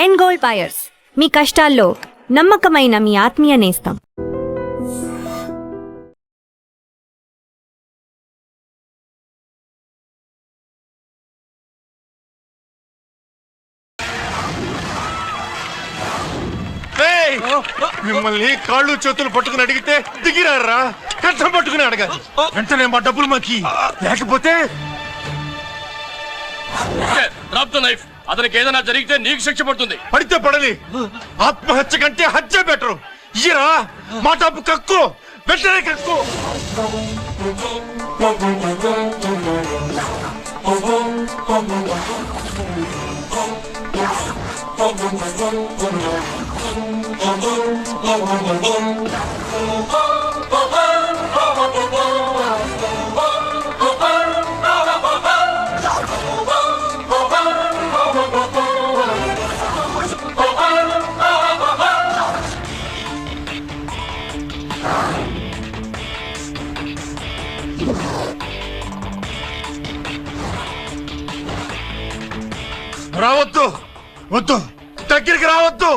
End gold buyers, మీ కష్టాల్లో నమ్మకమైన మీ ఆత్మీయ నేస్తం. మిమ్మల్ని కాళ్ళు చేతులు పట్టుకుని అడిగితే దిగిరారా, కష్టం పట్టుకుని అడగాలి. వెంటనే మా డబ్బులు మాకి, లేకపోతే అతనికి ఏదైనా జరిగితే నీకు శిక్ష పడుతుంది. పడితే పడని, ఆత్మహత్య కంటే హత్య బెటరు. ఇరా మా డబ్బు కక్కు, వెంటనే కక్కు. రావద్దు, వద్దు, దగ్గరికి రావద్దు,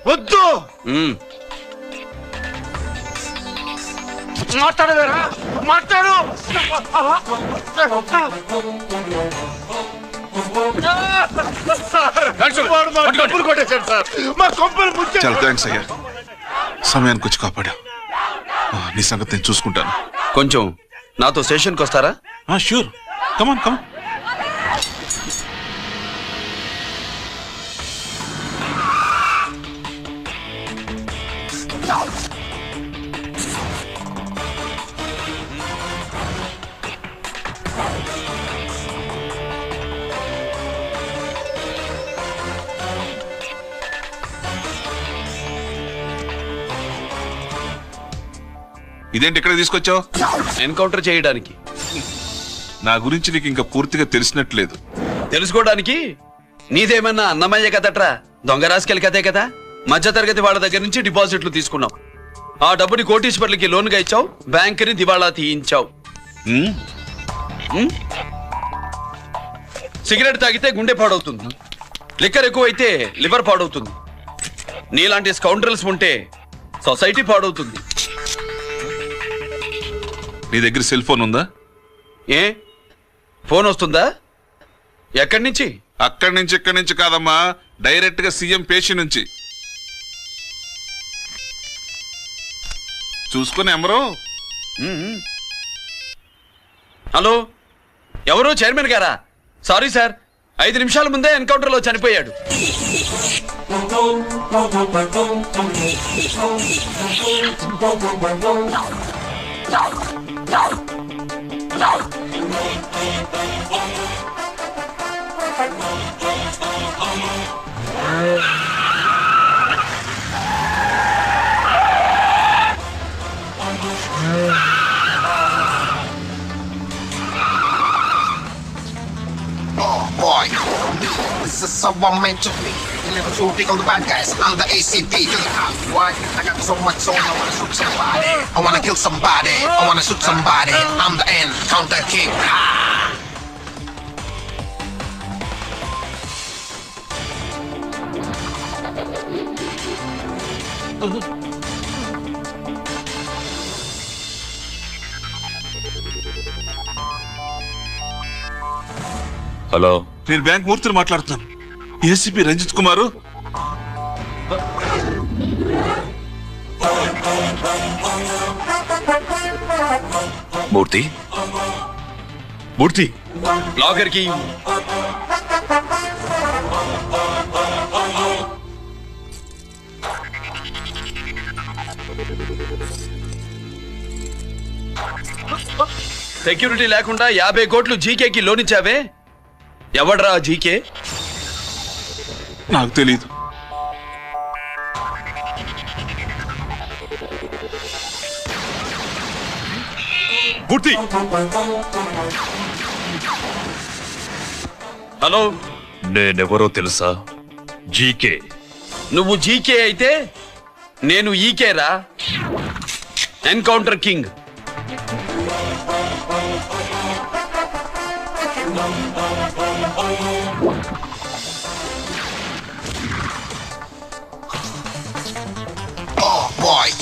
వద్దు. మాట్లాడవేరా, మాట్లాడు. డబ్బులు కొట్టేశాడు సార్, మా కొంపలు ముంచాడు. చాలా థ్యాంక్స్ అయ్యా, సమయానికి వచ్చి కాపాడా. నీ సంగతి నేను చూసుకుంటాను. కొంచెం నాతో స్టేషన్కి వస్తారా? షూర్, కమాన్ కమాన్. ఇదేంటి ఇక్కడ తీసుకొచ్చావు? ఎన్కౌంటర్ చేయడానికి. నా గురించి నీకు ఇంకా పూర్తిగా తెలిసినట్లేదు. తెలుసుకోవడానికి నీదేమన్నా అన్నమయ్య కదట్రా, దొంగ రాసుకెళ్ళి కదే కదా. మధ్యతరగతి వాళ్ళ దగ్గర నుంచి డిపాజిట్లు తీసుకున్నావు, ఆ డబ్బుని కోటీశ్వర్లకి లోన్గా ఇచ్చావు, బ్యాంకుని దివాళా తీయించావు. సిగరెట్ తాగితే గుండె పాడవుతుంది, లిక్కర్ ఎక్కువైతే లివర్ పాడవుతుంది. నీలాంటి స్కౌండ్రల్స్ ఉంటే సొసైటీ పాడవుతుంది. నీ దగ్గర సెల్ ఫోన్ ఉందా? ఏ ఫోన్ వస్తుందా? ఎక్కడి నుంచి? అక్కడి నుంచి ఇక్కడి నుంచి కాదమ్మా, డైరెక్ట్ గా సీఎం పేషి నుంచి. చూసుకుని ఎవరు? హలో, ఎవరు? చైర్మన్ గారా? సారీ సార్, 5 నిమిషాల ముందే ఎన్కౌంటర్ లో చనిపోయాడు. Boy, this is someone meant to be. You never shooting on the bad guys. I'm the ACP. Why? I got so much soul. I wanna shoot somebody. I wanna kill somebody. I wanna shoot somebody. I'm the encounter king. Hello, నేను bank మూర్తిని మాట్లాడుతున్నాను. ACP Ranjith కుమారు. మూర్తి, మూర్తి, locker కి security లేకుండా 50 కోట్లు జీకేకి loan ఇచ్చావే, ఎవడ్రా GK? నాకు తెలీదు. మూర్తి. Hello, నేనెవరో తెలుసా? జీకే. నువ్వు జీకే అయితే నేను ఈకే రా, encounter king.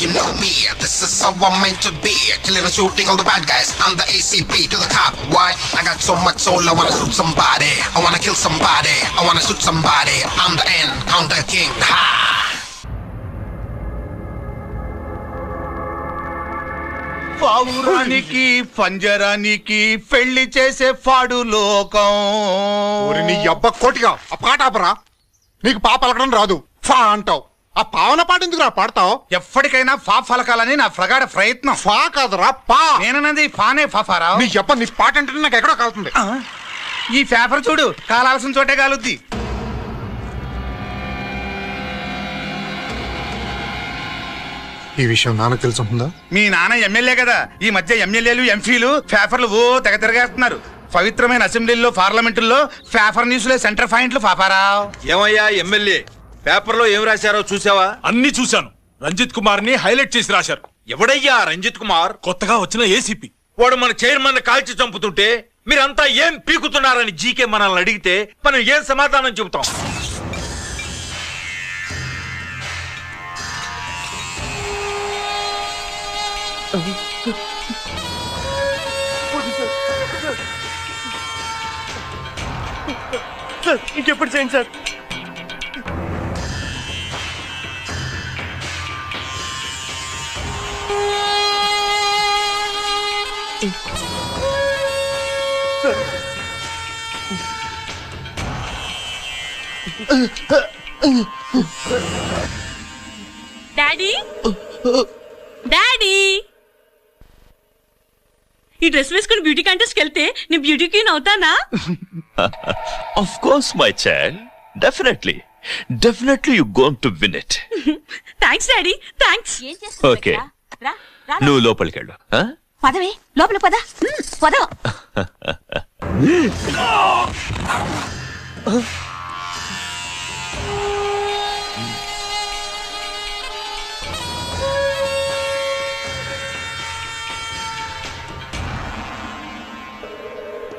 you know me. This is how I'm meant to be. Killing and shooting all the bad guys. I'm the ACP to the cop. Why? I got so much soul, I wanna shoot somebody. I wanna kill somebody. I wanna shoot somebody. I'm the end, I'm the king. Ha! పావురానికి పంజరానికి పెళ్లి చేసే ఫాడు లోకం. నీ అబ్బ కోటిగా ఆ పాట ఆపరా. నీకు పా పలకడం రాదు, ఫా అంటావు. ఆ పావన పాట ఎందుకు రా పాడతావు? ఎప్పటికైనా ఫా ఫలకాలని నా ప్రగాఢ ప్రయత్నం. ఫా కాదురా పా. నేనన్నది ఫానే ఫాఫారావు. నీ అబ్బ నీ పాట అంటే నాకు ఎక్కడో కాలుతుంది. ఈ పేపర్ చూడు, కాలాల్సిన చోటే కాలుద్ది. ఈ విషయం నాన్నకు తెలిసి ఉంటుందా? మీ నాన్న ఎమ్మెల్యే కదా, ఈ మధ్య ఎమ్మెల్యేలు ఎంపీలు పేపర్లు ఓ తెగ తిరగేస్తున్నారు. పవిత్రమైన అసెంబ్లీల్లో పార్లమెంటుల్లో పేపర్ న్యూస్ లో సెంటర్ పాయింట్లు పాపారావు. ఏమయ్యా ఎమ్మెల్యే, పేపర్లో ఏం రాశారో చూసావా? అన్ని చూశాను. రంజిత్ కుమార్ ని హైలైట్ చేసి రాశారు. ఎవడయ్యా రంజిత్ కుమార్? కొత్తగా వచ్చిన ఏసీపీ. వాడు మన చైర్మన్ కాల్చి చంపుతుంటే మీరంతా ఏం పీకుతున్నారని జీకే మనల్ని అడిగితే మనం ఏం సమాధానం చెబుతాం? ఇంకెప్పుడు చేయండి సార్. డాడీ డాడీ, ఈ డ్రెస్ వేసుకుని బ్యూటీ కాంటెస్ట్కి వెళ్తే నేను బ్యూటీ క్వీన్ అవుతానా? Of course, my child. Definitely. Definitely you're going to win it. Thanks daddy, thanks. Okay. నువ్వు లోపలికి వెళ్ళు. పదవే లోపల పద. పద.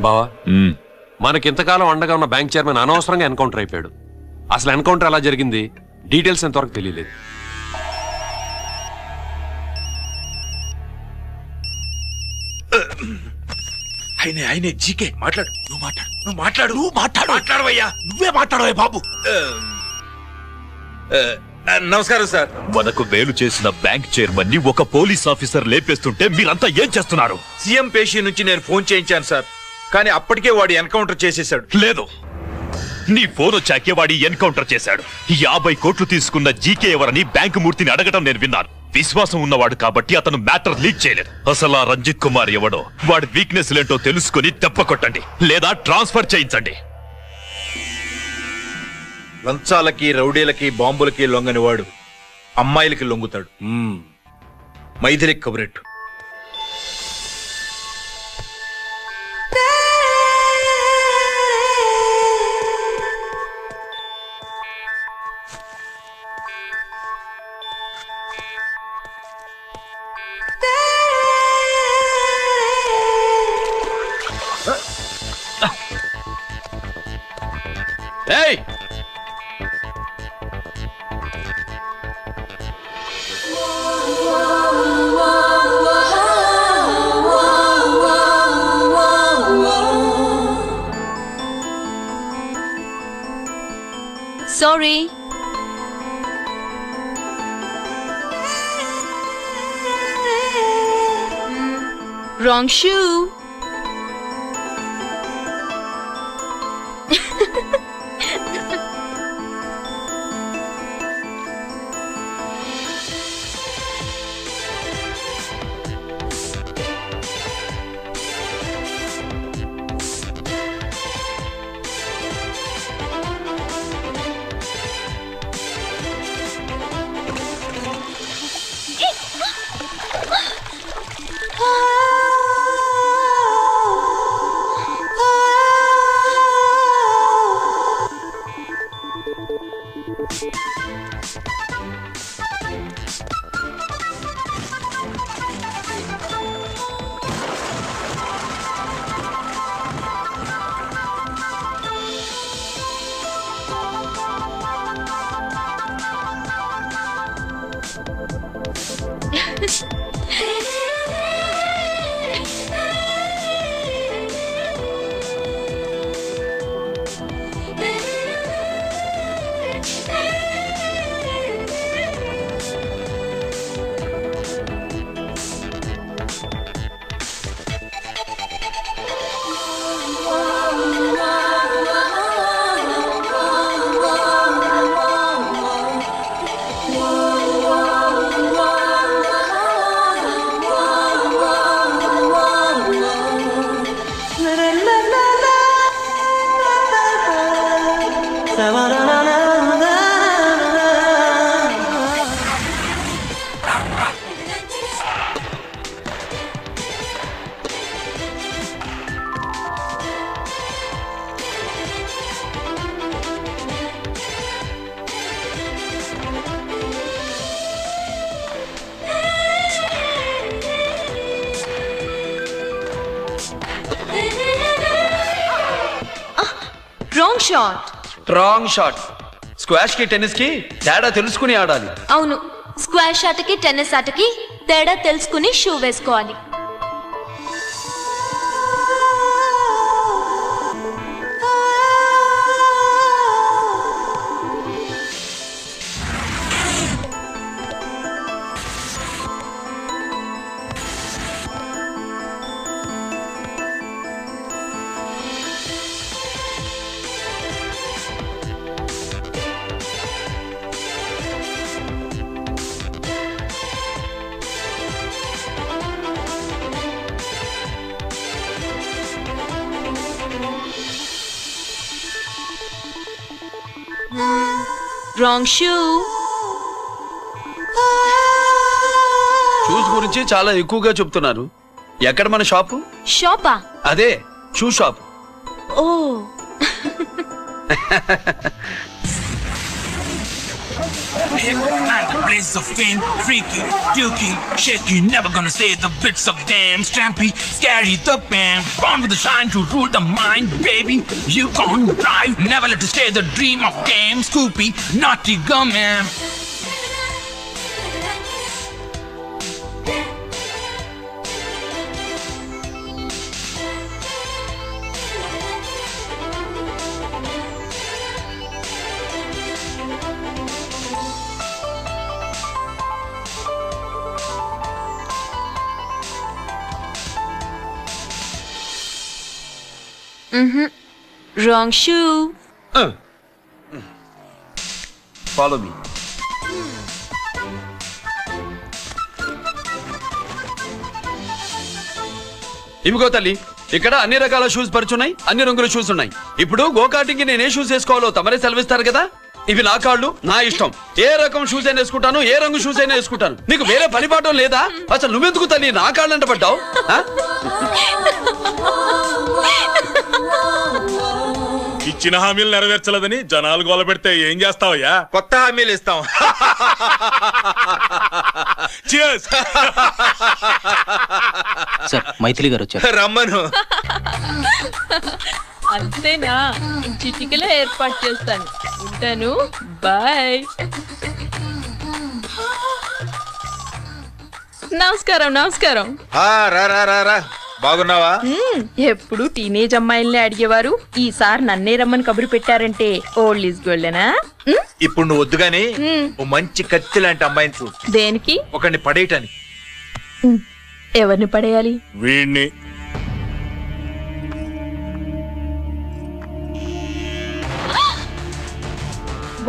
బావా, మనకింతకాలం అండగా ఉన్న బ్యాంక్ చైర్మన్ అనవసరంగా ఎన్కౌంటర్ అయిపోయాడు. అసలు ఎన్కౌంటర్ ఎలా జరిగింది డీటెయిల్స్ ఎంతవరకు తెలియలేదు. ఆయనే జీకే మాట్లాడు. నువ్వు మాట్లాడవయ్యా. నువ్వే మాట్లాడవే బాబు. నమస్కారం సార్. మనకు మేలు చేసిన బ్యాంక్ చైర్మన్ ని ఒక పోలీస్ ఆఫీసర్ లేపేస్తుంటే మీరంతా ఏం చేస్తున్నారు? సీఎం పేషీ నుంచి నేను ఫోన్ చేయించాను సార్, కానీ అప్పటికే వాడు ఎన్కౌంటర్ చేసేశాడు. లేదు, నీ ఫోన్ వచ్చాకే వాడి ఎన్కౌంటర్ చేశాడు. 50 కోట్లు తీసుకున్న జీకే ఎవరని బ్యాంకు మూర్తిని అడగటం నేను విన్నాను. విశ్వాసం ఉన్నవాడు కాబట్టి అతను మ్యాటర్ లీక్ చేయలేదు. అసలు ఆ రంజిత్ కుమార్ ఎవడో, వాడి వీక్నెస్ ఏంటో తెలుసుకుని దెబ్బ కొట్టండి, లేదా ట్రాన్స్ఫర్ చేయించండి. లంచాలకి, రౌడీలకి, బాంబులకి లొంగని వాడు అమ్మాయిలకి లొంగుతాడు. మైథిలి కబురెట్టు. ఏయ్, sorry. Wrong shoe. Shot. Wrong shot. Squash కి టెన్నిస్ కి తేడా తెలుసుకుని ఆడాలి. అవును, స్క్వాష్ ఆటకి టెన్నిస్ ఆటకి తేడా తెలుసుకుని షూ వేసుకోవాలి. Wrong shoe. షూస్ గురించి చాలా ఎక్కువగా చెప్తున్నారు. ఎక్కడ మన షాపు? షాపా? అదే షూ షాప్. ఓ. Place of fame, freaky, dukey, shaky, never gonna say the bits of damn stampy, scary the band, born with the shine to rule the mind, baby. You gon' drive, never let to stay the dream of game, Scoopy, naughty gum man. Wrong shoe. Follow me. ఇవిగో తల్లి, ఇక్కడ అన్ని రకాల shoes పరిచున్నాయి, అన్ని రంగుల shoes ఉన్నాయి. ఇప్పుడు go-karting నేను ఏ షూస్ వేసుకోవాలో తమరే సెలవిస్తారు కదా. ఇవి నా కాళ్ళు, నా ఇష్టం. ఏ రకం షూస్ అయినా వేసుకుంటాను, ఏ రంగు షూస్ అయినా వేసుకుంటాను. నీకు వేరే పనిపాఠం లేదా? అసలు నువ్వెందుకు తల్లి నా కాళ్ళంట పడ్డావు? ఇచ్చిన హామీలు నెరవేర్చలేదని జనాలు గోల పెడితే ఏం చేస్తావయ్యా? కొత్త హామీలు ఇస్తాం. సార్, మైథిలి గారు వచ్చారు. రమ్మను. అంతేనా? చిటికలో ఏర్పాటు చేస్తాను. ఉంటాను. బాయ్. నమస్కారం. నమస్కారం. రా. బాగున్నావా? ఎప్పుడు టీనేజ్ అమ్మాయిల్ని అడిగేవారు, ఈసారి నన్నే రమ్మని కబురు పెట్టారంటే ఓల్డ్ ఈజ్ గోల్డెనా? ఇప్పుడు నువ్వు వద్దు గానీ ఓ మంచి కత్తి లాంటి అమ్మాయిని చూడు. దేనికి? ఒకరిని పడేయటానికి. ఎవరిని పడేయాలి? వీణ్ణి.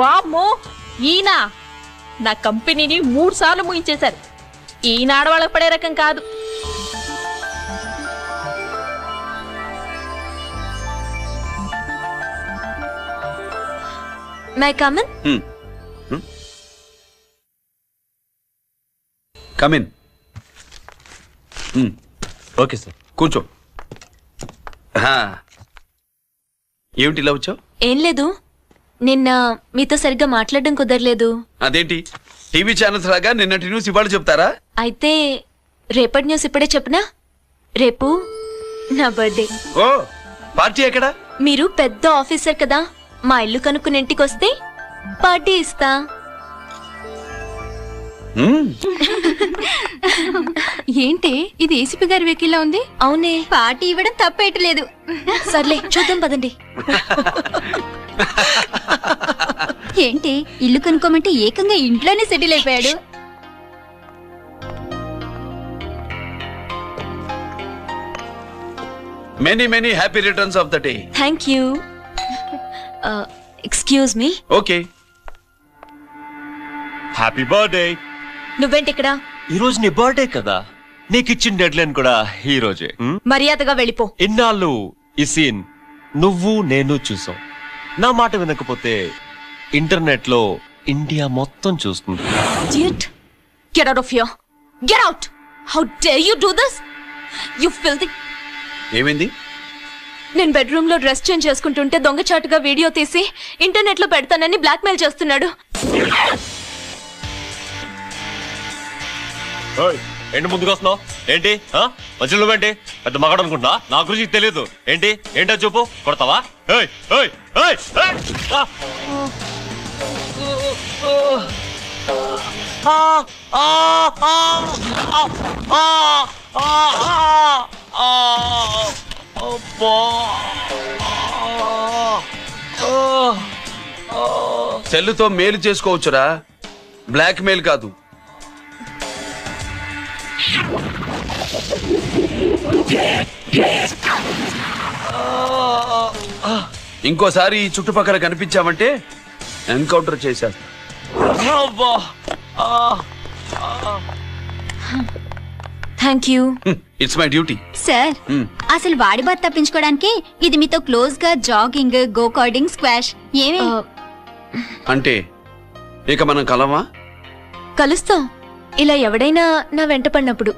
వామ్మో, ఈయన నా కంపెనీని 3 సార్లు ముగించేశారు. ఈయన ఆడవాళ్ళకి పడే రకం కాదు. May I come in? Come in. Okay sir. కూర్చో. ఏమిటి ఇలా వచ్చావు? ఏం లేదు, నిన్న మీతో సరిగ్గా మాట్లాడడం కుదరలేదు. అదేంటి, టీవీ ఛానల్స్ లాగా నిన్నటి న్యూస్ ఇవాళ చెప్తారా? అయితే రేపటి న్యూస్ ఇప్పుడే చెప్పనా? రేపు నా బర్త్డే. ఓ, పార్టీ ఎక్కడా? మీరు పెద్ద ఆఫీసర్ కదా, మా ఇల్లు కనుక్కుని ఇంటికి వస్తే పార్టీ ఇస్తా. ఏంటి ఇది ఏసీపీ గారి వెహికల్ లా ఉంది? అవునే, పార్టీ ఇవ్వడం తప్పేయట్లేదు. సర్లే చూద్దాం పదండి. ఏంటి ఇల్లు కనుక్కోమంటే ఏకంగా ఇంట్లోనే సెటిల్ అయిపోయాడు. Many happy returns of the day. Thank you. Excuse me. Okay. Happy birthday. నువ్వేంటి ఇక్కడ? ఈ రోజు నీ బర్త్డే కదా, నీకు ఇచ్చిన డెడ్ లైన్ కూడా ఈ రోజే. మర్యాదగా వెళ్ళిపో. ఇన్నాళ్ళు ఈ సీన్ నువ్వు నేను చూసాం. నా మాట వినకపోతే ఇంటర్నెట్ లో ఇండియా మొత్తం చూస్తుంది. Idiot. Get out of here. Get out. How dare you do this? You filthy. ఏమైంది? నేను బెడ్రూమ్ లో డ్రెస్ చేంజ్ చేసుకుంటుంటే దొంగచాటుగా వీడియో తీసి ఇంటర్నెట్ లో పెడతానని బ్లాక్మెయిల్ చేస్తున్నాడు. ఏంటి ముందుకు వస్తున్నావు? ఏంటి మధ్యలో నువ్వేంటి పెద్ద మగాడు అనుకుంటా? నా గురించి తెలియదు ఏంటి? ఏంటో చెప్పు. కొడతావా? ఏయ్ ఏయ్ ఏయ్ సెల్లుతో మేలు చేసుకోవచ్చురా, బ్లాక్ మెయిల్ కాదు. ఇంకోసారి ఈ చుట్టుపక్కల కనిపించామంటే ఎన్కౌంటర్ చేసేస్తా. Thank you. It's my duty. Sir అసలు వాడి బాధ తప్పించుకోవడానికి ఇది మీతో క్లోజ్ గా జాగింగ్, గో కార్డింగ్, స్క్వాష్ ఏమే అంటే ఇక మనం కలవా? కలుస్తాం, ఇలా ఎవడైనా నా వెంట పడినప్పుడు.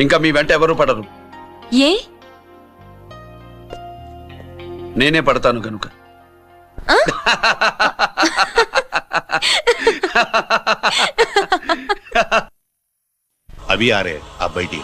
ఇంకా మీ వెంట ఎవరు పడరు. ఏ? నేనే పడతాను కనుక. अभी आ रहे आप बैठिए।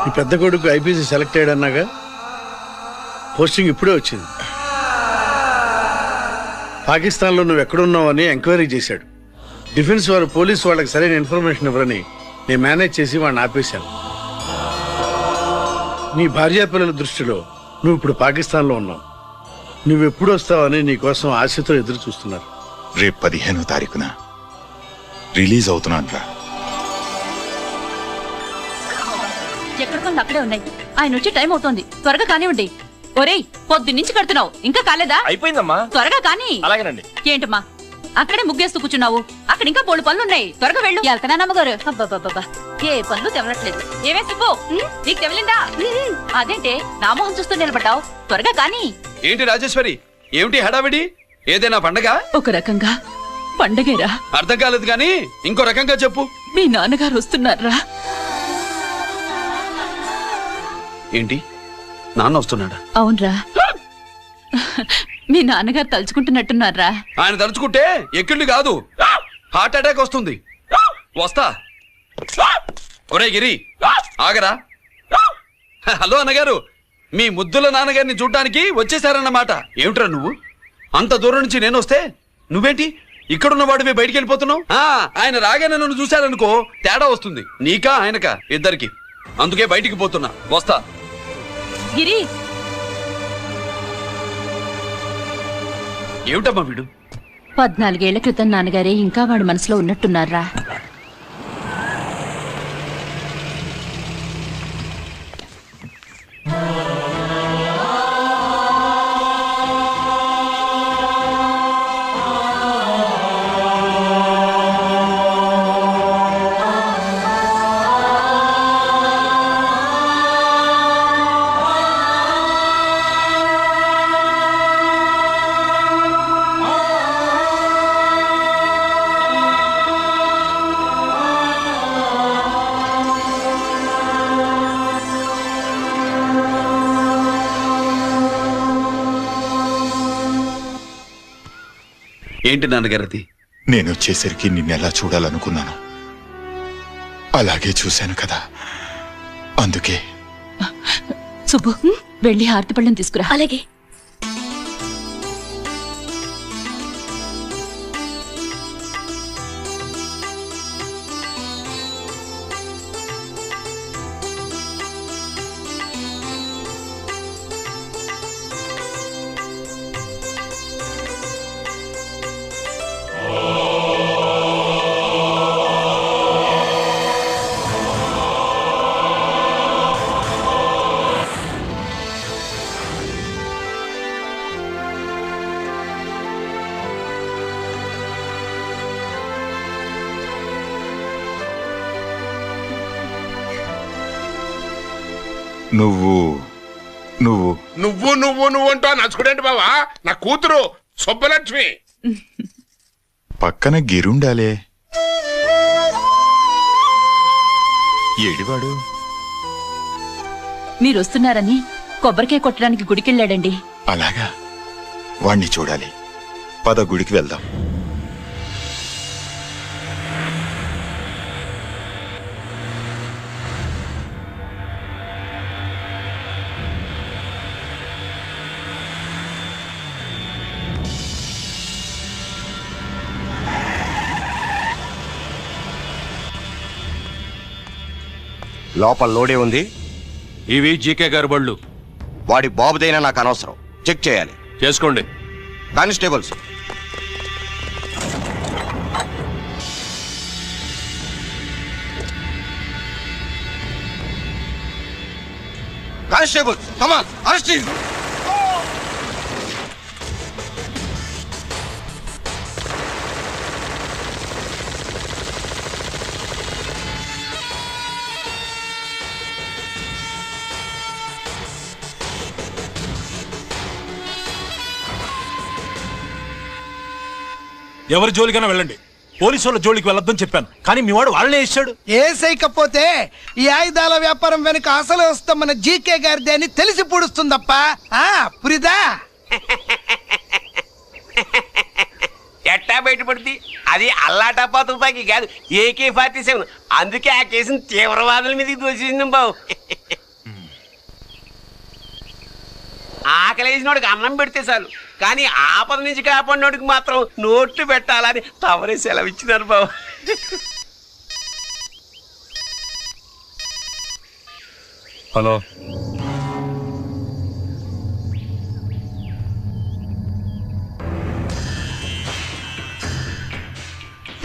ఈ పెద్ద కొడుకు ఐపీసీ సెలెక్ట్ అయ్యాడన్నాగా, పోస్టింగ్ ఇప్పుడే వచ్చింది. పాకిస్తాన్లో నువ్వు ఎక్కడున్నావని ఎంక్వైరీ చేశాడు. డిఫెన్స్ వారు పోలీసు వాళ్ళకి సరైన ఇన్ఫర్మేషన్ ఇవ్వరని నేను మేనేజ్ చేసి వాడిని ఆపేశాను. నీ భార్యా పిల్లల దృష్టిలో నువ్వు ఇప్పుడు పాకిస్తాన్లో ఉన్నావు. నువ్వెప్పుడు వస్తావని నీ కోసం ఆశతో ఎదురు చూస్తున్నారు. రేపు 15వ తారీఖున రిలీజ్ అవుతున్నాను రా. ఎక్కడికో అక్కడే ఉన్నాయి. ఆయన వచ్చి టైం అవుతోంది, త్వరగా కానివ్వండి. ఒరేయ్, పొద్దున్నుంచి కడుతున్నావు, ఇంకా కాలేదా? అయిపోయిందమ్మా. త్వరగా కానీ. అలాగేనండి. ఏంటమ్మా అక్కడే ముగ్గేస్తూ కూర్చున్నావు? అక్కడ ఇంకా బోళ్ళు పనులు ఉన్నాయి, త్వరగా వెళ్ళు. వెళ్తానమ్మగారు. అబ్బాబ్బాబ్బా, ఏ పనులు తెవలట్లేదు. ఏమే సుబ్బు, నీకు తెవలిందా? అదేంటే నా మొహం చూస్తూ నిలబడ్డావు? త్వరగా కానీ. ఏంటి రాజేశ్వరి, ఏమిటి హడావిడి? ఏదైనా పండగ? ఒక రకంగా పండగేరా. అర్థం కాలేదు కానీ ఇంకో రకంగా చెప్పు. మీ నాన్నగారు వస్తున్నారా? ఏంటి, నాన్న వస్తున్నాడా? అవునరా, మీ నాన్నగారు తలుచుకుంటున్నట్టున్నారా? ఆయన తలుచుకుంటే ఎక్కిళ్ళు కాదు, హార్ట్ అటాక్ వస్తుంది. వస్తా. ఒరే గిరి, ఆగరా. హలో అన్నగారు, మీ ముద్దుల నాన్నగారిని చూడ్డానికి వచ్చేసారన్నమాట. ఏమిట్రా నువ్వు? అంత దూరం నుంచి నేను వస్తే నువ్వేంటి ఇక్కడున్న వాడివి బయటికి వెళ్ళిపోతున్నావు? ఆయన రాగానే నన్ను చూశారనుకో తేడా వస్తుంది, నీకా ఆయనకా ఇద్దరికి. అందుకే బయటికి పోతున్నా, వస్తా. గిరి, ఏమిటమ్మా వీడు? 14 ఏళ్ల క్రితం నాన్నగారే ఇంకా వాడి మనసులో ఉన్నట్టున్నారా? ఏంటి నాన్నగారది? నేను వచ్చేసరికి నిన్నెలా చూడాలనుకున్నాను అలాగే చూశాను కదా, అందుకే. సుబ్బు, వెళ్ళి హారతి పళ్ళని తీసుకురా. అలాగే. నువ్వు నువ్వు నువ్వు నువ్వు నువ్వు అంటూ నచ్చుకునేంటి బావా? నా కూతురు సుబ్బలక్ష్మి. పక్కన గిరుండాలే. ఏడివాడు? మీరు వస్తున్నారని కొబ్బరికాయ కొట్టడానికి గుడికెళ్ళాడండి. అలాగా, వాణ్ణి చూడాలి. పద గుడికి వెళ్దాం. లోపల లోడే ఉంది. ఇవి జీకే గారి బళ్ళు. వాడి బాబుదైనా నాకు అనవసరం. చెక్ చేయాలి. చేసుకోండి. Constables, constables, come on, arrest him. ఎవరి జోలికైనా వెళ్ళండి, పోలీసు వాళ్ళ జోలికి వెళ్ళొద్దని చెప్పాను, కానీ మీ వాడు వాళ్ళనే ఇచ్చాడు. ఏసైకపోతే ఈ ఆయుధాల వ్యాపారం వెనుక అసలు వస్తామన్న జీకే గారిది అని తెలిసి పూడుస్తుందప్ప. పురిదా ఎట్టా బయటపడుతుంది? అది అల్లాటప్పా తుపాకీ కాదు, AK-47. అందుకే ఆ కేసుని తీవ్రవాదుల మీదకి దోషింది బావు. ఆకలేసినోడికి అన్నం పెడితే చాలు, కానీ ఆపద నుంచి కాపాడినోడికి మాత్రం నోట్లు పెట్టాలని తవరే సెలవు ఇచ్చినారు బాబు. హలో,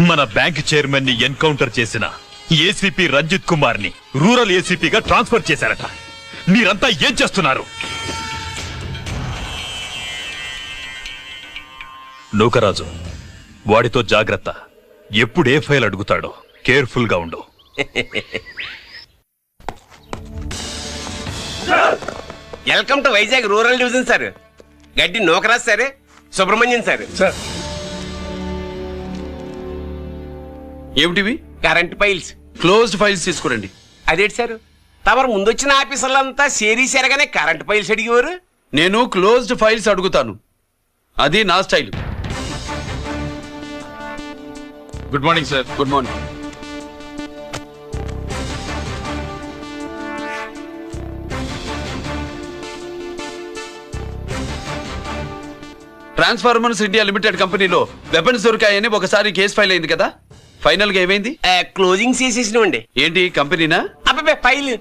మన బ్యాంక్ చైర్మన్ ని ఎన్కౌంటర్ చేసిన ఏసీపీ రంజిత్ కుమార్ ని రూరల్ ఏసీపీగా ట్రాన్స్ఫర్ చేశారట. మీరంతా ఏం చేస్తున్నారు? నూకరాజు, వాడితో జాగ్రత్త. ఎప్పుడు ఏ ఫైల్ అడుగుతాడో కేర్ఫుల్ గా ఉండు. Welcome to Vizag rural division sir. Gaddi Nookaraj sir, Subrahmanyam sir. ఏమిటివి? Current files. క్లోజ్డ్ ఫైల్స్ తీసుకురండి. అదేంటి సార్, తమరు ముందొచ్చిన ఆఫీసర్లంతా సిరీస్ ఎరగానే కరెంట్ ఫైల్స్ అడిగేవారు. నేను క్లోజ్డ్ ఫైల్స్ అడుగుతాను, అది నా style. Good morning sir. Good morning. Transformers India Limited కంపెనీలో వెపన్స్ దొరికాయని ఒకసారి కేసు ఫైల్ అయింది కదా, ఫైనల్ గా ఏమైంది? క్లోజింగ్ చేసేసినండి. ఏంటి కంపెనీనా? అబ్బాయి ఫైల్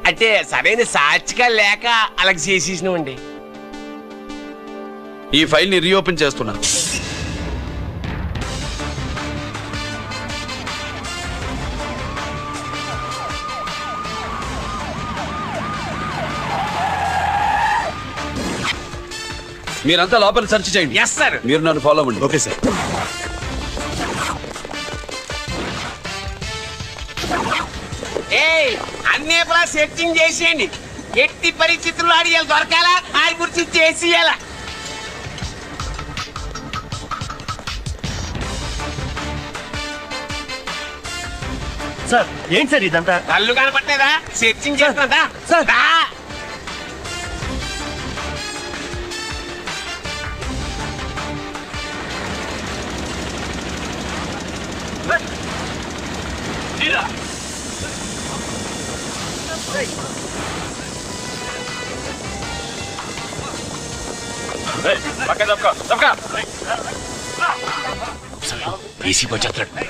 అంటే సరైన సాక్షిగా లేక అలా చేసేసినామండి. ఈ ఫైల్ ని రీఓపెన్ చేస్తున్నా. మీరంతా లోపల సెర్చ్ చేయండి. Yes sir. మీరు నన్ను ఫాలో అవ్వండి. Okay sir. అన్ని సెర్చింగ్ చేసేయండి. ఎట్టి పరిస్థితుల్లో ఆడియాలు దొరకాలా, ఆడి గురించి చేసేయాలా. సార్ ఏంటి సార్ ఇదంతా? కళ్ళు కనపట్టలేదా? సెర్చింగ్ చేస్తున్నా సార్.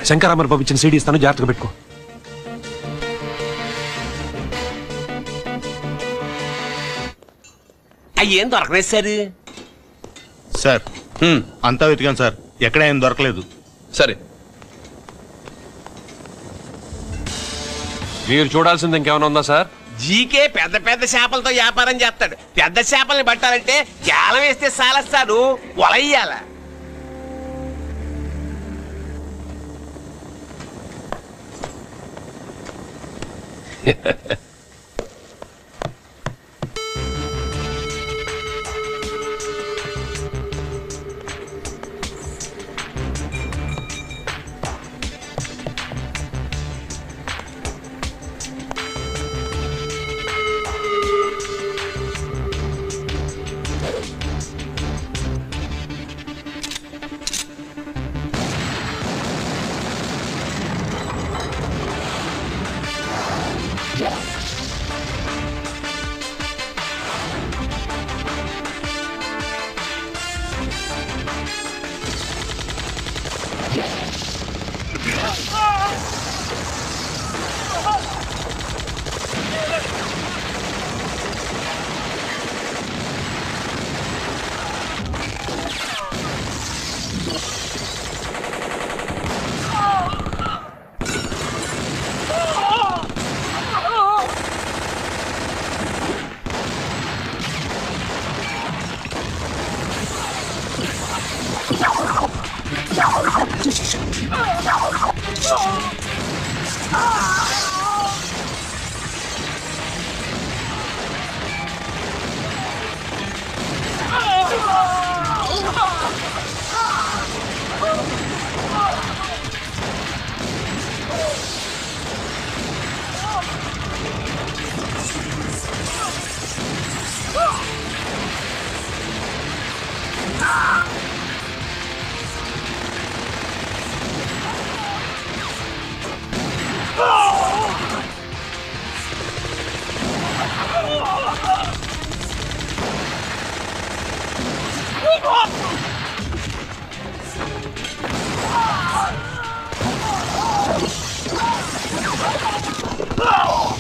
శంకరామర్ పంపించిన సీడీ ఇస్తాను, జాగ్రత్తగా పెట్టుకో. అయ్యేం దొరకలేదు సార్. సార్ అంతా వెతికాను సార్, ఎక్కడ ఏం దొరకలేదు. సరే, మీరు చూడాల్సింది ఇంకేమైనా ఉందా సార్? జీకే పెద్ద పెద్ద చేపలతో వ్యాపారం చేస్తాడు. పెద్ద చేపల్ని పట్టాలంటే జాలం వేస్తే సాలస్తాడు, వలయ్యాల.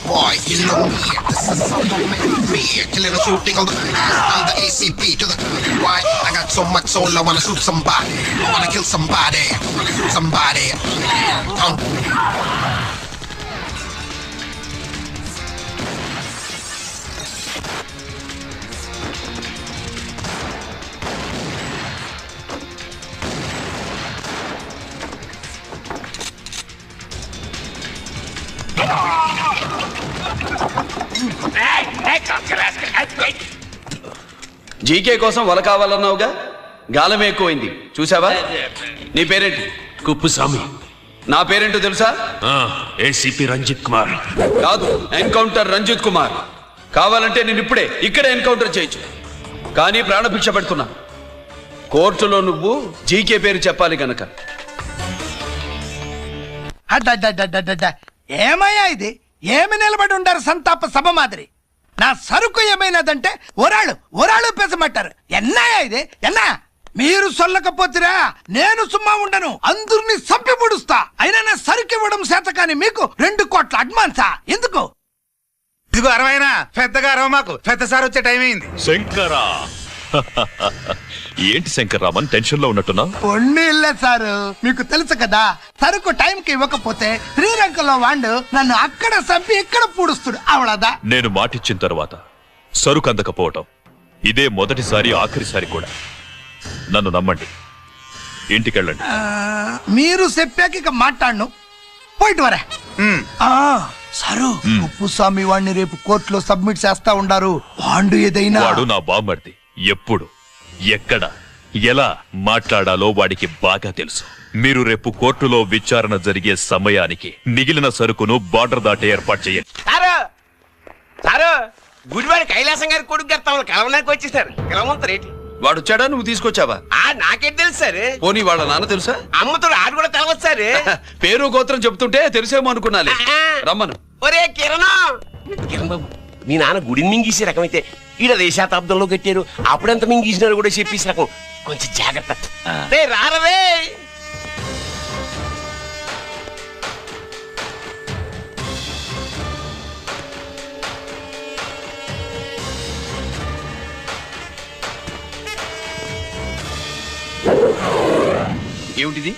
Boy, you know me. This is something me. Killing a shooting on the I'm the ACP to the why? I got so much soul. I wanna shoot somebody. I wanna kill somebody. I wanna shoot somebody. GK కోసం వల కావాలన్నావుగా, గాలం ఎక్కువైంది చూసావా? నీ పేరేంటి? కుప్పుస్వామి. నా పేరేంటో తెలుసా? ఏసీపీ రంజిత్ కుమార్. కాదు, ఎన్కౌంటర్ రంజిత్ కుమార్. కావాలంటే నేను ఇప్పుడే ఇక్కడే ఎన్కౌంటర్ చేయొచ్చు, కానీ ప్రాణభిక్ష పెడుతున్నా. కోర్టులో నువ్వు జీకే పేరు చెప్పాలి గనక. ఏమయ్యా ఇది? ఏమి నిలబడి ఉండారు సంతాప సభ మాదిరి? నా సరుకు ఏమైనదంటే ఒరాళ్ళు పెసమంటారు. ఎన్నాయా ఇది? ఎన్నా మీరు సొల్లకపోతురా నేను సుమ్మా ఉండను, అందరినీ సంపి పుడుస్తా. అయినా నా సరుకు ఇవ్వడం చేత కానీ మీకు 2 కోట్ల అడ్వాన్సా? ఎందుకు? ఇదిగో అరవైనా పెద్దగా అరవ, మాకు పెద్ద సార్ వచ్చే టైం అయింది. శంకరా ఏంటి శంకర్రామన్ టెన్షన్ లో ఉన్నట్టున్నా? పొన్నిళ్ళే సారు, మీకు తెలుసు కదా, సరుకు టైంకి ఇవ్వకపోతే శ్రీలంకలో వాడు నన్ను అక్కడ చంపి ఇక్కడ పూడుస్తుడు. అవళదా నేను మాటిచ్చిన తర్వాత సరుకు అందకపోవటం ఇదే మొదటిసారి, ఆఖరిసారి కూడా. నన్ను నమ్మండి, ఇంటికెళ్ళండి. మీరు చెప్పాక ఇక మాట్లాడను, పోయిట్ వరే. సరు ఉప్పుస్వామి వాడిని రేపు కోర్టులో సబ్మిట్ చేస్తా ఉండారు. వాడు ఏదైనా వాడు నా బామ్మర్ది. ఎప్పుడు, ఎక్కడ, ఎలా మాట్లాడాలో వాడికి బాగా తెలుసు. మీరు రేపు కోర్టులో విచారణ జరిగే సమయానికి మిగిలిన సరుకును బార్డర్ దాటే ఏర్పాటు చేయండి. సారు గుడివాడి కైలాసం గారి కొడుకు గారు తమను కలవడానికి వచ్చేసారు. కలవంతరేటి? వాడు వచ్చాడా, నువ్వు తీసుకొచ్చావా? నాకేం తెలుసు సార్. పోనీ వాళ్ళ నాన్న తెలుసా? అమ్మతుడు ఆడు కూడా తెలవచ్చు సార్. పేరు గోత్రం చెప్తుంటే తెలిసేమో అనుకున్నాలే. రమ్మను. ఒరే కిరణ్ బాబు, మీ నాన్న గుడిని మింగేసే రకమైతే ఈడ శతాబ్దంలో కట్టారు. అప్పుడెంత మింగేసినారు కూడా చెప్పేసి రకం. కొంచెం జాగ్రత్త. రారవే. ఏమిటిది?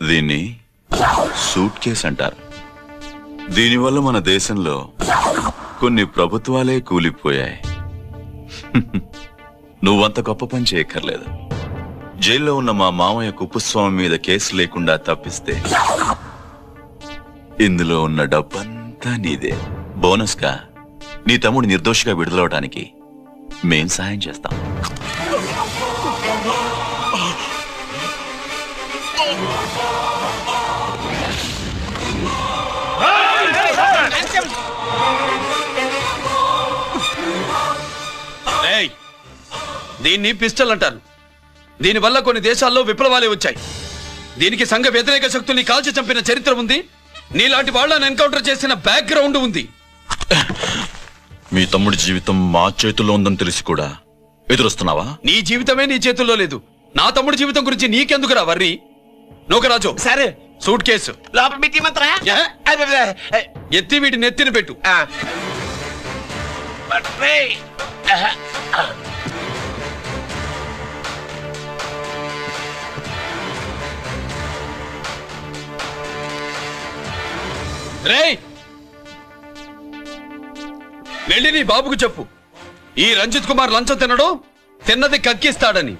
దీన్ని సూట్ కేస్ అంటారు. దీనివల్ల మన దేశంలో కొన్ని ప్రభుత్వాలే కూలిపోయాయి. నువ్వంత గొప్ప పని చేయక్కర్లేదు. జైల్లో ఉన్న మా మామయ్య కుప్పుస్వామి మీద కేసు లేకుండా తప్పిస్తే ఇందులో ఉన్న డబ్బంతా నీదే. బోనస్ గా నీ తమ్ముడు నిర్దోషిగా విడుదలవడానికి మేం సహాయం చేస్తాం. దీన్ని పిస్టల్ అంటారు. దీనివల్ల కొన్ని దేశాల్లో విప్లవాలే వచ్చాయి. దీనికి సంఘ వ్యతిరేక శక్తుల్ని కాల్చి చంపిన చరిత్ర ఉంది. నీలాంటి వాళ్ళని ఎన్కౌంటర్ చేసిన బ్యాక్గ్రౌండ్ ఉంది. మీ తమ్ముడి జీవితం మా చేతుల్లో ఉందని తెలిసి కూడా ఎదురొస్తున్నావా? నీ జీవితమే నీ చేతుల్లో లేదు. నా తమ్ముడి జీవితం గురించి నీకెందుకురా వర్రి? నూకరాజు, సరే సూట్ కేసు లోపల పెట్టి మంత్రా ఎత్తి వీటి నెత్తిన పెట్టు. రేయ్, వెళ్ళి నీ బాబుకు చెప్పు, ఈ రంజిత్ కుమార్ లంచం తినడు, తిన్నది కక్కిస్తాడని.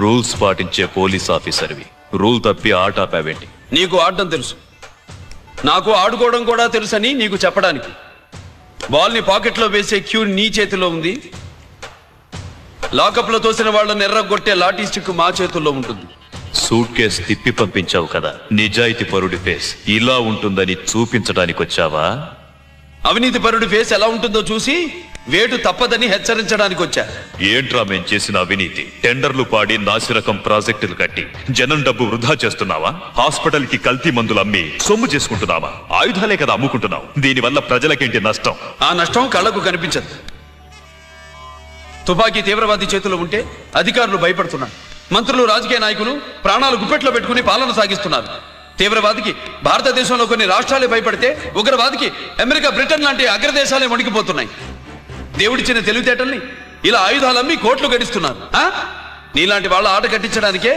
రూల్స్ పాటించే పోలీస్ ఆఫీసర్వి రూల్ తప్పి ఆట ఆపావేంటి? నీకు ఆడడం తెలుసు, నాకు ఆడుకోవడం కూడా తెలుసని నీకు చెప్పడానికి. బాల్ని పాకెట్లో వేసే క్యూ నీ చేతిలో ఉంది. లాకప్లో తోసిన వాళ్ళని ఎర్రగొట్టే లాఠీ స్టిక్ మా చేతుల్లో ఉంటుంది. సూట్ కేసు తిప్పి పంపించావు కదా, నిజాయితీ పరుడి ఫేస్ ఇలా ఉంటుందని చూపించడానికి వచ్చావా? అవినీతి పరుడి ఫేస్ ఎలా ఉంటుందో చూసి వేటు తప్పదని హెచ్చరించడానికి వచ్చా. ఏంట్రా మేం చేసిన అవినీతి? టెండర్లు పాడి నాసిరకం ప్రాజెక్టులు కట్టి జనం డబ్బు వృధా చేస్తున్నావా? హాస్పిటల్ కి కల్తీ మందులు అమ్మి సొమ్ము చేసుకుంటున్నావా? ఆయుధాలే కదా అమ్ముకుంటున్నావు. దీనివల్ల ప్రజలకేంటి నష్టం? ఆ నష్టం కళ్ళకు కనిపించదు. తుపాకీ తీవ్రవాది చేతిలో ఉంటే అధికారులు భయపడుతున్నారు. మంత్రులు, రాజకీయ నాయకులు ప్రాణాలు గుప్పెట్లో పెట్టుకుని పాలన సాగిస్తున్నారు. తీవ్రవాదికి భారతదేశంలో కొన్ని రాష్ట్రాలే భయపడితే ఉగ్రవాదికి అమెరికా, బ్రిటన్ లాంటి అగ్రదేశాలే వణికిపోతున్నాయి. దేవుడిచ్చిన తెలివితేటల్ని ఇలా ఆయుధాలమ్మి కోట్లు గడిస్తున్నారు. నీలాంటి వాళ్ళ ఆట కట్టించడానికే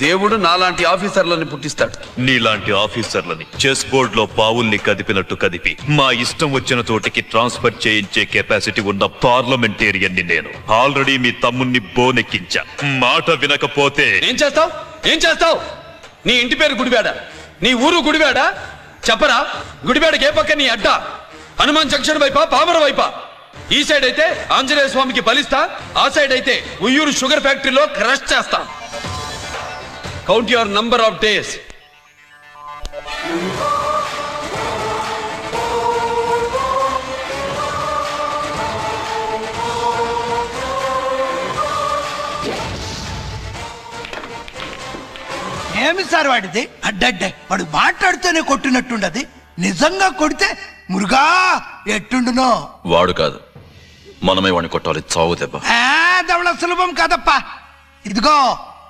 దేవుడు నాలాంటి ఆఫీసర్లని పుట్టిస్తాడు. నీలాంటి ఆఫీసర్లని చెస్ బోర్డ్ లో పావుల్ని కదిపినట్టు కదిపి మా ఇష్టం వచ్చిన తోటికి ట్రాన్స్ఫర్ చేయించే కెపాసిటీ ఉన్న పార్లమెంటేరియన్ ని నేను. ఆల్రెడీ మీ తమ్ముణ్ణి బోనెక్కించా. మాట వినకపోతే ఏం చేస్తావు? ఏం చేస్తావు? నీ ఇంటి పేరు గుడివాడ, నీ ఊరు గుడివాడ. చెప్పరా, గుడివాడకి ఏ పక్క నీ అడ్డ? హనుమాన్ జంక్షన్ వైపా, పామర వైపా? ఈ సైడ్ అయితే ఆంజనేయ స్వామికి బలిస్తా, ఆ సైడ్ అయితే ఉయ్యూరు షుగర్ ఫ్యాక్టరీలో క్రష్ చేస్తా. Count your number of days. ఏమి సార్ వాడిది? అడ్డడ్డే వాడు మాట్లాడుతూనే కొట్టినట్టుండది. నిజంగా కొడితే మురుగా ఎట్టుండునో. వాడు కాదు, మనమే వాడిని కొట్టాలి. చావు దెబ్బ. దవళ సులభం కాదప్పా. ఇదిగో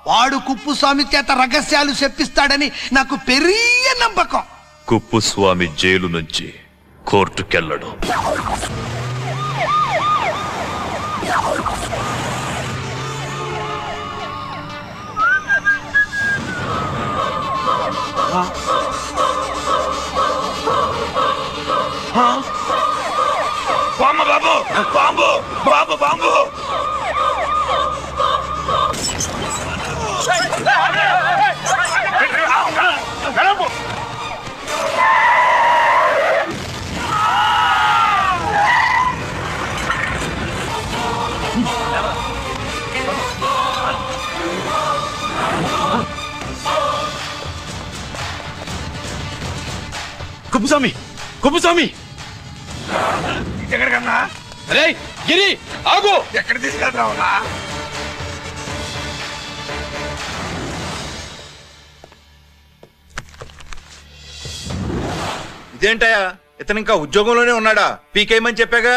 వాడు కుప్పుస్వామి చేత రహస్యాలు చెప్పిస్తాడని నాకు పెరియ నమ్మకం. కుప్పుస్వామి జైలు నుంచి కోర్టుకెళ్ళడు. బాంబు బాబు, బాంబు బాబు, బాంబు. కుప్పుస్వామి, కుప్పుస్వామి. ఎక్కడికన్నా? అరే గిరి, ఆగు. ఎక్కడ తీసుకెళ్తావునా? ఇదేంటయా, ఇతను ఇంకా ఉద్యోగంలోనే ఉన్నాడా? పీకేయమని చెప్పాగా.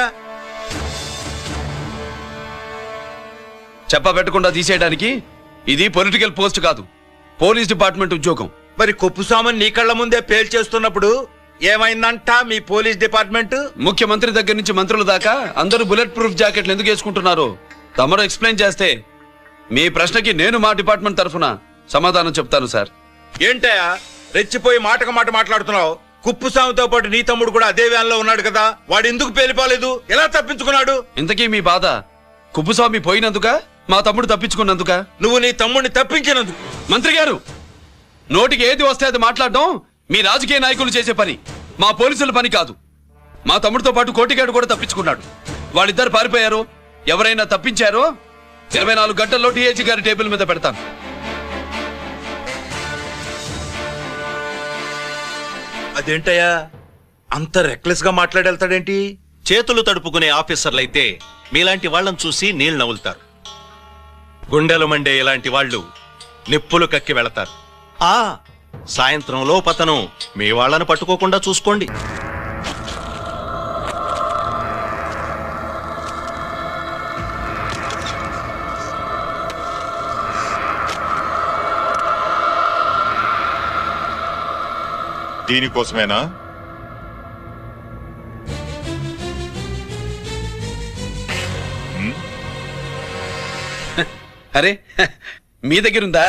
చెప్ప పెట్టకుండా తీసేయడానికి ఇది పొలిటికల్ పోస్ట్ కాదు, పోలీస్ డిపార్ట్మెంట్ ఉద్యోగం. మరి కొప్పుస్వామిని నీ కళ్ళ ముందే పేల్చేస్తున్నప్పుడు ఏమైందంట మీ పోలీస్ డిపార్ట్మెంట్? ముఖ్యమంత్రి దగ్గర నుంచి మంత్రుల దాకా అందరూ బుల్లెట్ ప్రూఫ్ జాకెట్లు ఎందుకు వేసుకుంటున్నారు తమరు ఎక్స్ప్లెయిన్ చేస్తే మీ ప్రశ్నకి నేను మా డిపార్ట్మెంట్ తరఫున సమాధానం చెప్తాను సార్. ఏంటయా రెచ్చిపోయి మాటకు మాట మాట్లాడుతున్నావు? కుప్పుస్వామితో పాటు నీ తమ్ముడు కూడా అదే వ్యాన్లో ఉన్నాడు కదా, వాడు ఎందుకు పేలిపోలేదు? ఎలా తప్పించుకున్నాడు? ఇంతకీ మీ బాధ కుప్పుస్వామి పోయినందుక, మా తమ్ముడు తప్పించుకున్నందుక? నువ్వు నీ తమ్ముడిని తప్పించినందుకు. మంత్రి గారు, నోటికి ఏది వస్తే అది మాట్లాడడం మీ రాజకీయ నాయకులు చేసే పని, మా పోలీసుల పని కాదు. మా తమ్ముడితో పాటు కోటిగాడు కూడా తప్పించుకున్నాడు. వాళ్ళిద్దరు పారిపోయారు. ఎవరైనా తప్పించారో 24 గంటల్లో టీఏజీ గారి టేబుల్ మీద పెడతాను. అదేంటయ్యా అంత రెక్లెస్ గా మాట్లాడేళ్తాడేంటి? చేతులు తడుపుకునే ఆఫీసర్లైతే మీలాంటి వాళ్ళని చూసి నీళ్ళు నవ్వులుతారు. గుండెలు మండే ఇలాంటి వాళ్ళు నిప్పులు కక్కి వెళతారు. సాయంత్రంలో పతనం మీ వాళ్ళని పట్టుకోకుండా చూసుకోండి. దీనికోసమేనా? అరే మీ దగ్గరుందా?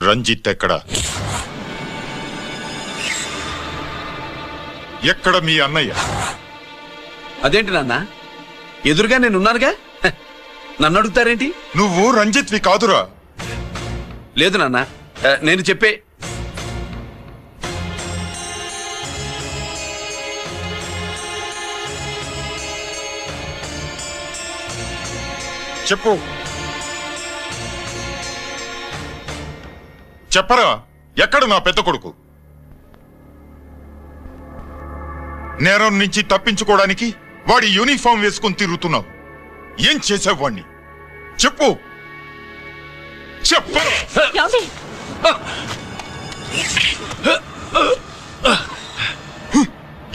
రంజిత్ ఎక్కడ? ఎక్కడ మీ అన్నయ్య? అదేంటి నాన్న, ఎదురుగా నేనున్నానుగా, నన్ను అడుగుతారేంటి? నువ్వు రంజిత్వి కాదురా. లేదు నాన్న, నేను చెప్పే చెప్పు. చెప్పరా, ఎక్కడ నా పెద్ద కొడుకు? నేరం నుంచి తప్పించుకోవడానికి వాడి యూనిఫామ్ వేసుకుని తిరుగుతున్నావు. ఏం చేసావు వాణ్ణి? చెప్పు, చెప్పరా.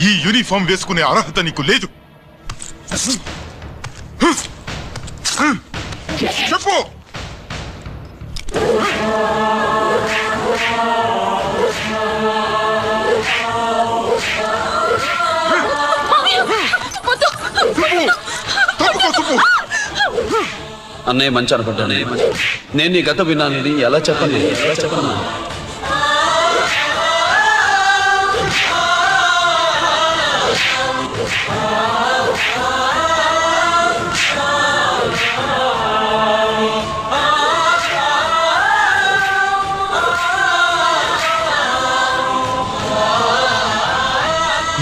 ఈ యూనిఫామ్ వేసుకునే అర్హత నీకు లేదు. చెప్పు. అన్నయ్య మంచి అనుకుంటానే. నేను నీ గత విన్నాను, ఎలా చెప్పండి?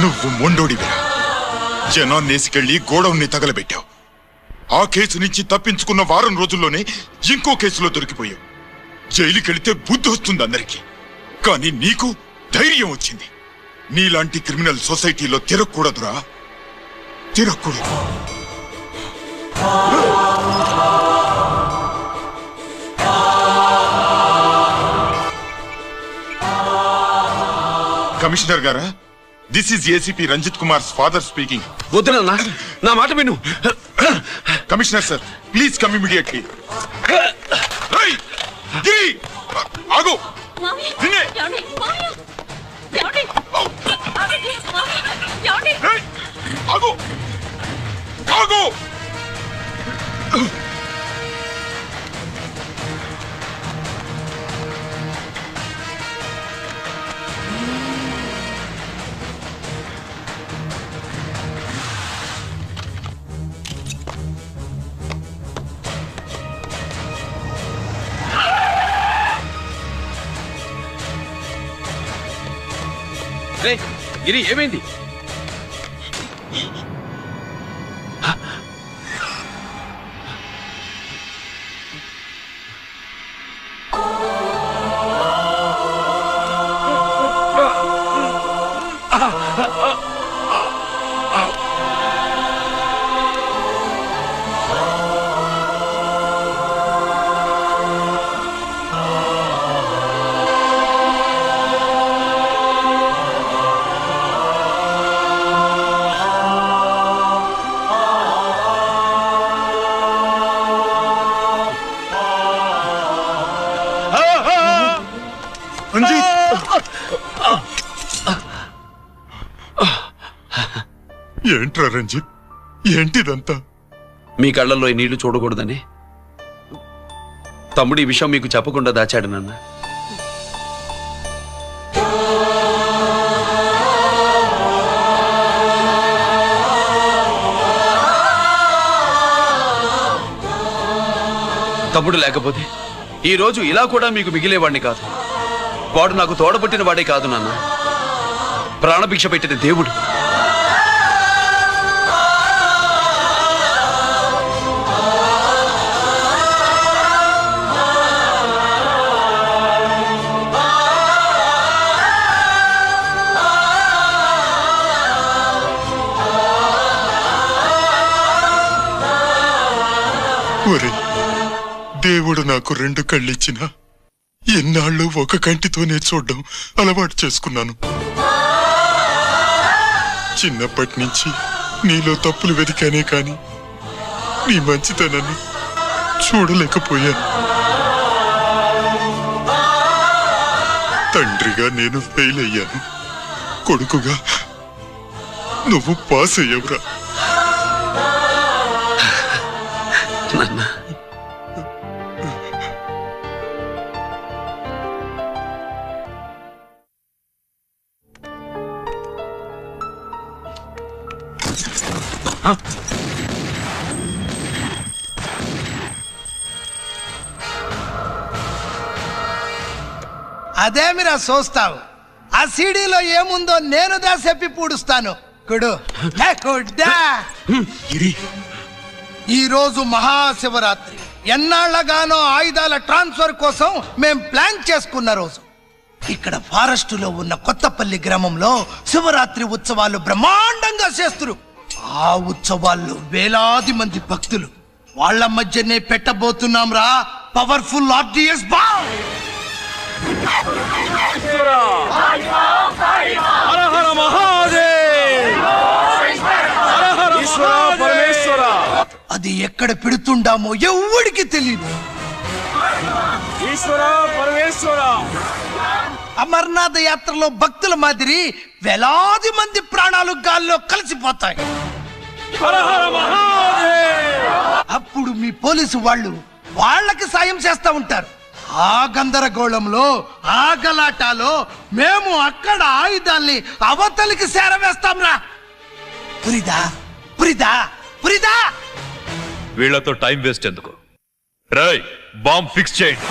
నువ్వు మొండోడివిరా. జనాన్నేసికెళ్ళి గోడౌన్ని తగలబెట్టావు. ఆ కేసు నుంచి తప్పించుకున్న వారం రోజుల్లోనే ఇంకో కేసులో దొరికిపోయావు. జైలుకెళ్తే బుద్ధి వస్తుంది అందరికీ, కానీ నీకు ధైర్యం వచ్చింది. నీలాంటి క్రిమినల్ సొసైటీలో తిరగకూడదురా, తిరగకూడదు. కమిషనర్ గారా, this is ACP Ranjith Kumar father speaking. వద్దునన్నా, నా మాట విను. Commissioner sir, please come immediately. Giri, ఆగు. నిన్నే. ఆగు, ఆగు. గిరి, ఏమైంది? ఏంట్రా రంజిత్, ఏంటిదంతా? మీ కళ్ళల్లో ఈ నీళ్లు చూడకూడదని తమ్ముడు ఈ విషయం మీకు చెప్పకుండా దాచాడు నాన్న. తమ్ముడు లేకపోతే ఈ రోజు ఇలా కూడా మీకు మిగిలేవాడిని కాదు. వాడు నాకు తోడబుట్టిన వాడే కాదు నాన్న, ప్రాణభిక్ష పెట్టిన దేవుడు. ఒరే, దేవుడు నాకు 2 కళ్ళిచ్చినా ఎన్నాళ్ళు ఒక కంటితోనే చూడడం అలవాటు చేసుకున్నాను. చిన్నప్పటి నుంచి నీలో తప్పులు వెతికానే కాని నీ మంచితనాన్ని చూడలేకపోయాను. తండ్రిగా నేను ఫెయిల్ అయ్యాను, కొడుకుగా నువ్వు పాస్ అయ్యవురా. అదేమిరా చూస్తావు? ఆ సీడీలో ఏముందో నేను చెప్పి పూడుస్తాను. కుడు కుడ్డా. ఈ రోజు మహాశివరాత్రి. ఎన్నాళ్లగానో ఆయుధాల ట్రాన్స్ఫర్ కోసం మేం ప్లాన్ చేసుకున్న రోజు. ఇక్కడ ఫారెస్ట్ లో ఉన్న కొత్తపల్లి గ్రామంలో శివరాత్రి ఉత్సవాలు బ్రహ్మాండంగా చేస్తురు. ఆ ఉత్సవాల్లో వేలాది మంది భక్తులు. వాళ్ళ మధ్యనే పెట్టబోతున్నాం రా పవర్ఫుల్ ఆర్డిఎస్ బాంబ్. అది ఎక్కడ పెడుతుండామో ఎవడికి తెలియదు. అమర్నాథ్ యాత్రలో భక్తుల మాదిరి వేలాది మంది ప్రాణాలు గాల్లో కలిసిపోతాయి. అప్పుడు మీ పోలీసు వాళ్ళు వాళ్ళకి సాయం చేస్తా ఉంటారు. ఆ గందరగోళంలో, ఆ గలాటాలో మేము అక్కడ ఆయుధాల్ని అవతలికి చేరవేస్తాం రా. పురిదా పురిదా పురిదా. వీళ్లతో టైం వేస్ట్ ఎందుకు? రాయ్, బాంబ్ ఫిక్స్ చేయండి.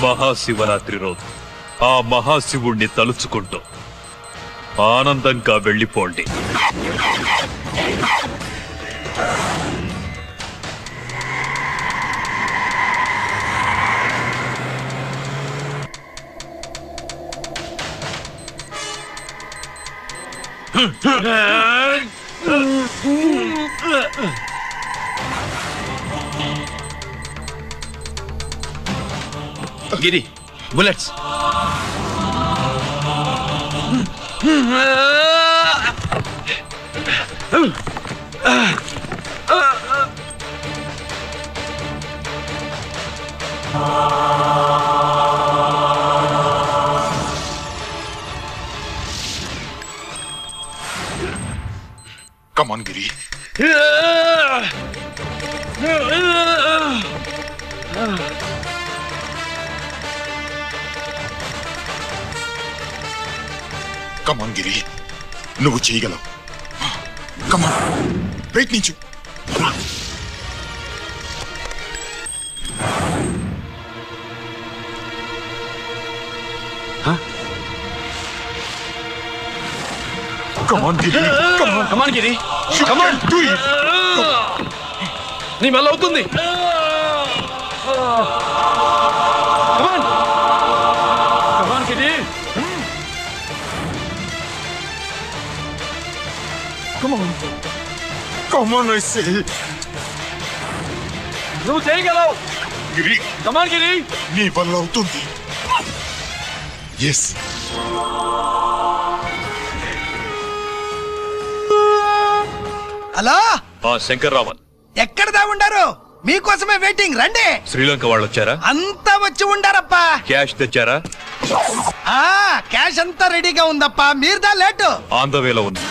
మహాశివరాత్రి రోజు ఆ మహాశివుణ్ణి తలుచుకుంటూ ఆనందంగా వెళ్ళిపోండి. గిరి, bullets. Come on, Giri. Come on, Giri. నువ్వు చేయగలవు. Come on. ప్రయత్నించు. Come on, Giri. Come on. Come on, Giri. Come on, do it. నీ వల్ల అవుతుంది. Come on. Come on, Giri. Come on. Come on, I say. నువ్వు చేయగలవు. గిరి. Come on, Giri. నీ వల్ల అవుతుంది. Yes. హలో, శంకర్రామన్ ఎక్కడ దా ఉండారు? మీకోసమే వెయిటింగ్. రండి. శ్రీలంక వాళ్ళు వచ్చారా? అంతా వచ్చి ఉండారప్పా. క్యాష్ తెచ్చారా? క్యాష్ అంతా రెడీగా ఉందప్పా. మీరుదా లేటు. ఆన్ ద వేలో ఉంది.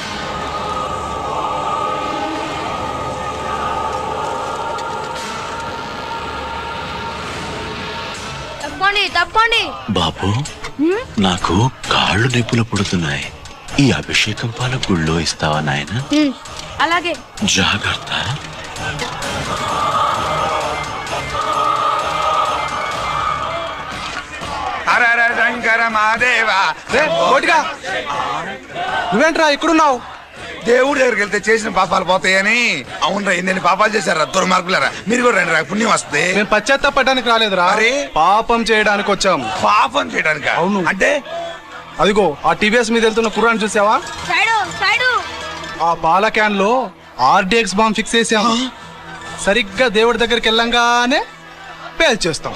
తప్పండి తప్పండి. బాబు, నాకు కాళ్ళు నొప్పులు పుడుతున్నాయి. ఈ అభిషేకం పాల గుళ్ళో ఇస్తావా నాయన? అలాగే. జాగ్రత్త. శంకర మాదేవా. నువ్వేంట్రా ఇక్కడున్నావు? దేవుడి దగ్గరికి వెళ్తే చేసిన పాపాలు పోతాయని. అవునరా, ఎన్ని పాపాలు చేశారా దుర్మార్గులరా. మీరు కూడా రండి రా, పుణ్యం వస్తే. మేము పశ్చాత్తాపడడానికి రాలేదురా, పాపం చేయడానికి వచ్చాం. పాపం చేయడానికి? అవును. అంటే అదిగో ఆ టీవీఎస్ మీద వెళ్తున్న కుర్రాన్ని చూసావా? ఆ పాల క్యాన్ లో ఆర్డిఎక్స్ బాంబ్ ఫిక్స్ చేసాం. సరిగ్గా దేవుడి దగ్గరికి వెళ్ళంగానే పేల్చేస్తాం.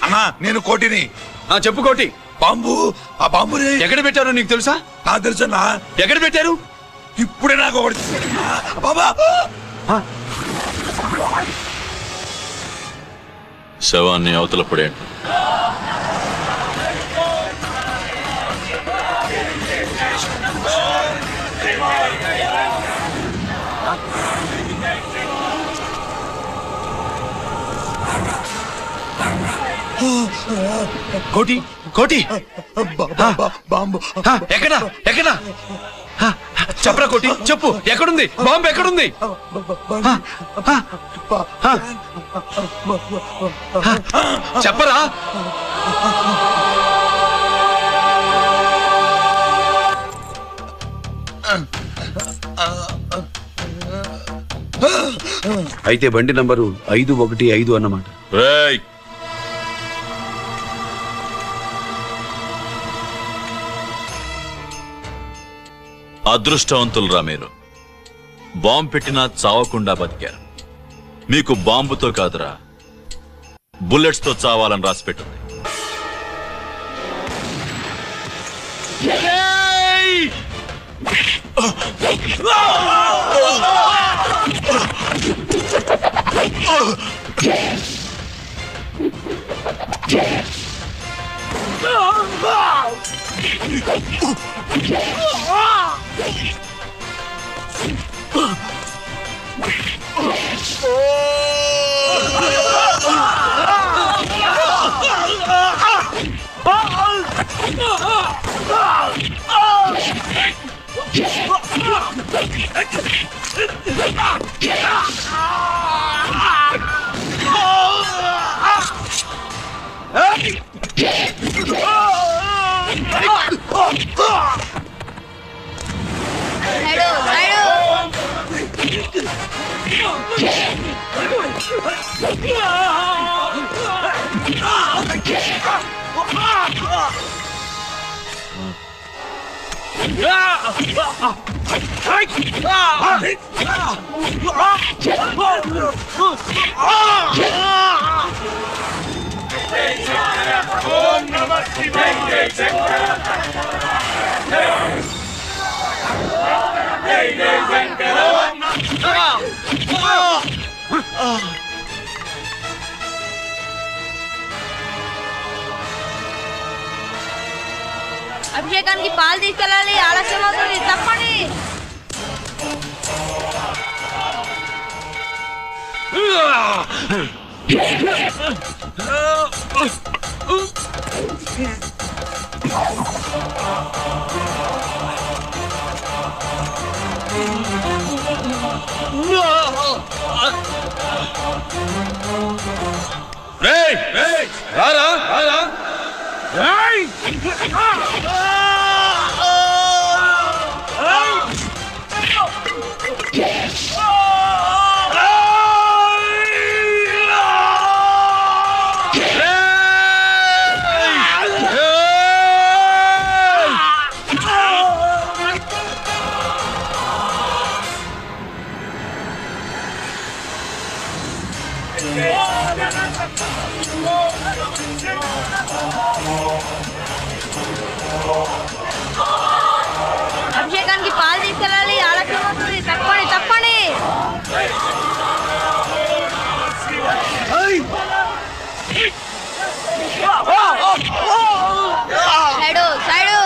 అన్నా, నేను కోటిని. చెప్పు కోటి. బాంబు, ఆ బాంబుని ఎక్కడ పెట్టారో నీకు తెలుసా? నాకు తెలుసన్నా. ఎక్కడ పెట్టారు? ఇప్పుడే నాకు ఒకటి. బాబా, శవాన్ని అవతల పడేయండి. కోటి కోటి బాంబు ఎక్కడా ఎక్కడా చెప్పరా కోటి చెప్పు ఎక్కడుంది బాంబు ఎక్కడుంది చెప్పరా అయితే బండి నంబరు 515 అన్నమాట. అదృష్టవంతులరా మీరు. బాంబు పెట్టినా చావకుండా బతికారు. మీకు బాంబుతో కాదురా బుల్లెట్స్ తో చావాలని రాసి పెట్టింది. అభిషేకానికి పాలు తీసుకెళ్ళాలి, ఆలస్యం అవుతుంది, తప్పండి. రారా రారా అభిషేకానికి పాలు తీసుకెళ్ళాలి, ఆలస్యం అవుతుంది, తప్పండి తప్పండి. Side side.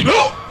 No!